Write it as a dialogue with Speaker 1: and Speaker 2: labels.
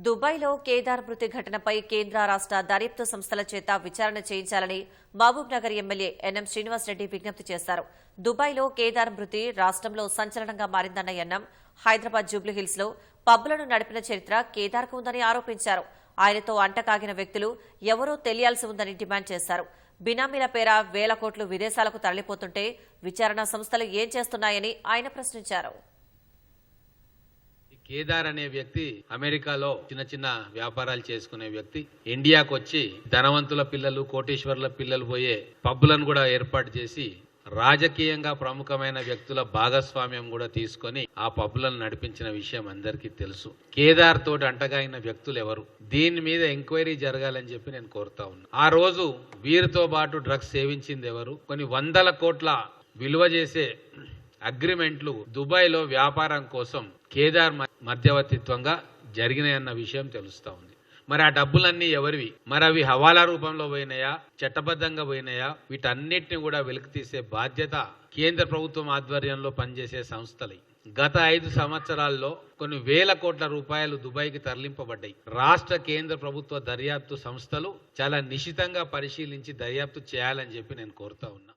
Speaker 1: దుబాయ్లో కేదార్ మృతి ఘటనపై కేంద్ర రాష్ట్ర దర్యాప్తు సంస్థల చేత విచారణ చేయించాలని మహబూబ్ నగర్ ఎమ్మెల్యే ఎన్ఎం శ్రీనివాసరెడ్డి విజ్ఞప్తి చేశారు. దుబాయ్లో కేదార్ మృతి రాష్ట్రంలో సంచలనంగా మారిందన్న ఎన్ఎం హైదరాబాద్ జూబ్లీహిల్స్ లో పబ్లను నడిపిన చరిత్ర కేదార్కు ఉందని ఆరోపించారు. ఆయనతో అంటకాగిన వ్యక్తులు ఎవరో తెలియాల్సి ఉందని డిమాండ్ చేశారు. బినామీల పేర వేల కోట్లు విదేశాలకు తరలిపోతుంటే విచారణ సంస్థలు ఏం చేస్తున్నాయని ఆయన ప్రశ్నించారు.
Speaker 2: కేదార్ అనే వ్యక్తి అమెరికాలో చిన్న చిన్న వ్యాపారాలు చేసుకునే వ్యక్తి ఇండియాకు వచ్చి ధనవంతుల పిల్లలు కోటీశ్వర్ల పిల్లలు పోయే పబ్బులను కూడా ఏర్పాటు చేసి రాజకీయంగా ప్రముఖమైన వ్యక్తుల భాగస్వామ్యం కూడా తీసుకొని ఆ పబ్బులను నడిపించిన విషయం అందరికీ తెలుసు. కేదార్ తోటి అంటగాగిన వ్యక్తులు ఎవరు, దీని మీద ఎంక్వైరీ జరగాలని చెప్పి నేను కోరుతా ఉన్నా. ఆ రోజు వీరితో పాటు డ్రగ్స్ సేవించింది ఎవరు, కొన్ని వందల కోట్ల విలువ చేసే అగ్రిమెంట్లు దుబాయ్లో వ్యాపారం కోసం కేదార్ మధ్యవర్తిత్వంగా జరిగినాయన్న విషయం తెలుస్తా ఉంది. మరి ఆ డబ్బులన్నీ ఎవరివి, మరి అవి హవాలా రూపంలో పోయినాయా, చట్టబద్ధంగా పోయినాయా, వీటన్నిటిని కూడా వెలికి తీసే బాధ్యత కేంద్ర ప్రభుత్వం ఆధ్వర్యంలో పనిచేసే సంస్థలు. గత 5 సంవత్సరాల్లో కొన్ని వేల కోట్ల రూపాయలు దుబాయ్కి తరలింపబడ్డాయి. రాష్ట్ర కేంద్ర ప్రభుత్వ దర్యాప్తు సంస్థలు చాలా నిశితంగా పరిశీలించి దర్యాప్తు చేయాలని చెప్పి నేను కోరుతా ఉన్నా.